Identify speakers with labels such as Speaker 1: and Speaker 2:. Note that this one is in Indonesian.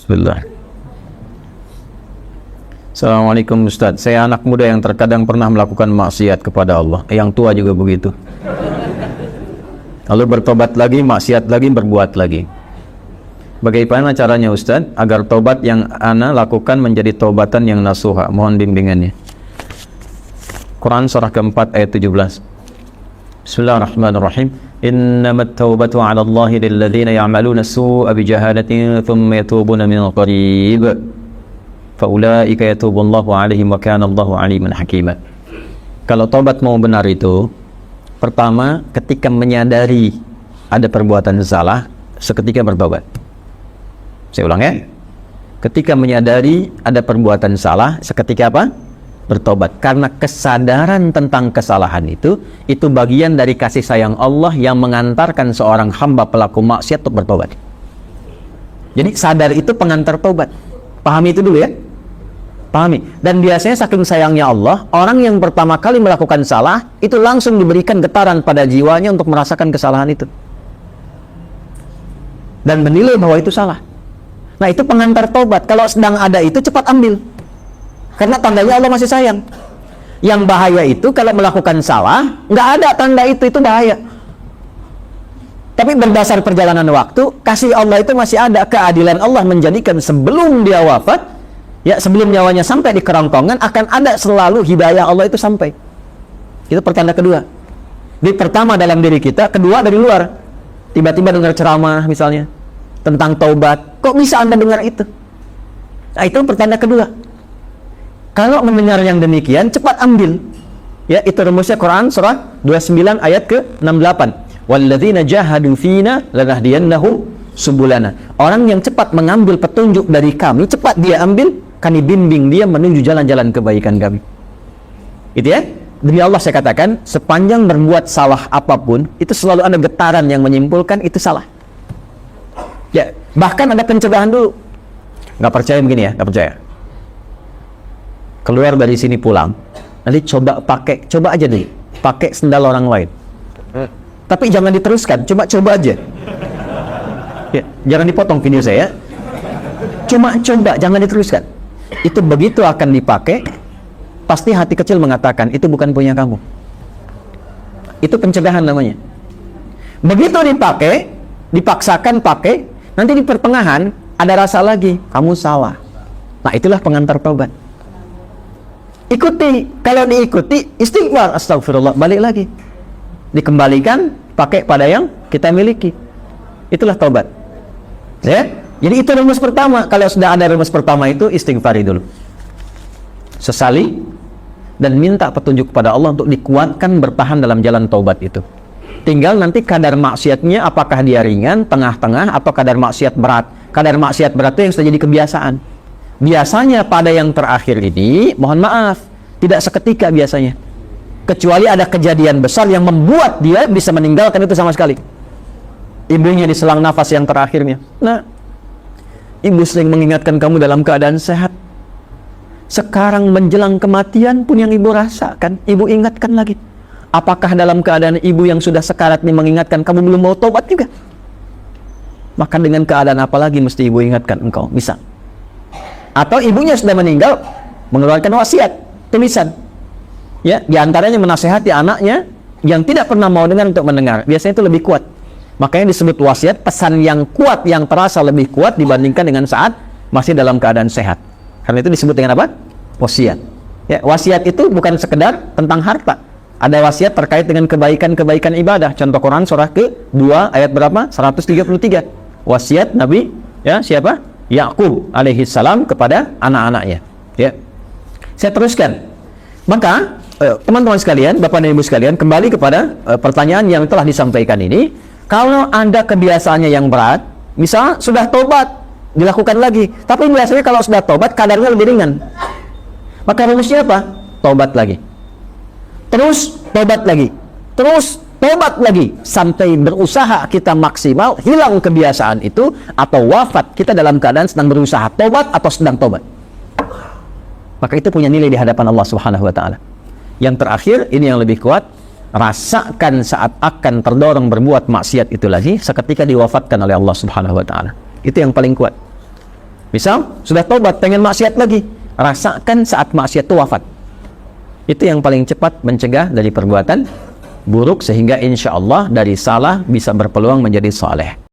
Speaker 1: Bismillah. Assalamualaikum Ustaz. Saya anak muda yang terkadang pernah melakukan maksiat kepada Allah. Yang tua juga begitu. Lalu bertobat lagi, maksiat lagi, berbuat lagi. Bagaimana caranya Ustaz agar tobat yang ana lakukan menjadi tobatan yang nasuha? Mohon bimbingannya. Quran surah keempat ayat 17. Bismillahirrahmanirrahim. Innamat taubatu 'ala Allahi lilladzina ya'maluna as-su'a bijahalatin thumma yatubuna min qarib. Faulaika yatubullahu 'alaihim wa kana Allahu 'aliman hakima. Kalau tobat mau benar itu, pertama ketika menyadari ada perbuatan salah, seketika bertobat. Saya ulang ya. Ketika menyadari ada perbuatan salah, seketika apa? Bertobat. Karena kesadaran tentang kesalahan itu bagian dari kasih sayang Allah yang mengantarkan seorang hamba pelaku maksiat untuk bertobat. Jadi sadar itu pengantar tobat. Pahami itu dulu ya. Pahami. Dan biasanya saking sayangnya Allah, orang yang pertama kali melakukan salah itu langsung diberikan getaran pada jiwanya untuk merasakan kesalahan itu dan menilai bahwa itu salah. Nah, itu pengantar tobat. Kalau sedang ada itu cepat ambil, karena tandanya Allah masih sayang. Yang bahaya itu kalau melakukan salah nggak ada tanda itu bahaya. Tapi berdasar perjalanan waktu, kasih Allah itu masih ada. Keadilan Allah menjadikan sebelum dia wafat, ya sebelum nyawanya sampai di kerongkongan, akan ada selalu hidayah Allah itu sampai. Itu pertanda kedua. Di pertama dalam diri kita, kedua dari luar. Tiba-tiba dengar ceramah misalnya tentang taubat, kok bisa Anda dengar itu? Nah, itu pertanda kedua. Kalau mendengar yang demikian, cepat ambil. Ya, itu rumusnya Quran surah 29 ayat ke-68. Walladzina jahadu fina lanahdiyannahum subulana. Orang yang cepat mengambil petunjuk dari kami, cepat dia ambil, kami bimbing dia menuju jalan-jalan kebaikan kami. Itu ya. Demi Allah saya katakan, sepanjang berbuat salah apapun, itu selalu ada getaran yang menyimpulkan itu salah. Ya, bahkan ada pencegahan dulu. Nggak percaya begini ya, nggak percaya. Keluar dari sini pulang, nanti coba aja nih, pakai sendal orang lain. Tapi jangan diteruskan, coba aja. Ya, jangan dipotong video saya. Coba, jangan diteruskan. Itu begitu akan dipakai, pasti hati kecil mengatakan itu bukan punya kamu. Itu pencegahan namanya. Begitu dipakai, dipaksakan pakai, nanti di pertengahan ada rasa lagi, kamu salah. Nah, itulah pengantar taubat. Ikuti, kalau diikuti istighfar, astagfirullah, balik lagi, dikembalikan pakai pada yang kita miliki. Itulah taubat. Ya, jadi itu rumus pertama. Kalau sudah ada rumus pertama itu, istighfari dulu, sesali, dan minta petunjuk kepada Allah untuk dikuatkan bertahan dalam jalan taubat itu. Tinggal nanti kadar maksiatnya, apakah dia ringan, tengah-tengah, atau kadar maksiat berat. Kadar maksiat berat itu yang sudah jadi kebiasaan. Biasanya pada yang terakhir ini, mohon maaf, tidak seketika biasanya. Kecuali ada kejadian besar yang membuat dia bisa meninggalkan itu sama sekali. Ibunya diselang nafas yang terakhirnya. Nah, ibu sering mengingatkan kamu dalam keadaan sehat. Sekarang menjelang kematian pun yang ibu rasakan, ibu ingatkan lagi. Apakah dalam keadaan ibu yang sudah sekarat ini mengingatkan kamu belum mau tobat juga? Maka dengan keadaan apa lagi mesti ibu ingatkan engkau? Bisa. Atau ibunya sudah meninggal, mengeluarkan wasiat, tulisan. Ya, diantaranya menasehati anaknya yang tidak pernah mau dengar untuk mendengar. Biasanya itu lebih kuat. Makanya disebut wasiat, pesan yang kuat, yang terasa lebih kuat dibandingkan dengan saat masih dalam keadaan sehat. Karena itu disebut dengan apa? Wasiat. Ya, wasiat itu bukan sekedar tentang harta. Ada wasiat terkait dengan kebaikan-kebaikan ibadah. Contoh Quran surah ke-2 ayat berapa? 133. Wasiat Nabi, ya, siapa? Yakub alaihi salam kepada anak-anaknya. Ya. Saya teruskan. Maka teman-teman sekalian, Bapak dan Ibu sekalian, kembali kepada pertanyaan yang telah disampaikan ini. Kalau Anda kebiasaannya yang berat, misal sudah tobat, dilakukan lagi, tapi biasanya kalau sudah tobat kadarnya lebih ringan, maka rumusnya apa? Tobat lagi, terus tobat lagi, terus tobat lagi, sampai berusaha kita maksimal hilang kebiasaan itu, atau wafat kita dalam keadaan sedang berusaha tobat atau sedang tobat. Maka itu punya nilai di hadapan Allah Subhanahu wa Ta'ala. Yang terakhir, ini yang lebih kuat, rasakan saat akan terdorong berbuat maksiat itu lagi seketika diwafatkan oleh Allah Subhanahu wa Ta'ala. Itu yang paling kuat. Misal, sudah taubat, pengen maksiat lagi. Rasakan saat maksiat itu wafat. Itu yang paling cepat mencegah dari perbuatan buruk, sehingga insya Allah dari salah bisa berpeluang menjadi saleh.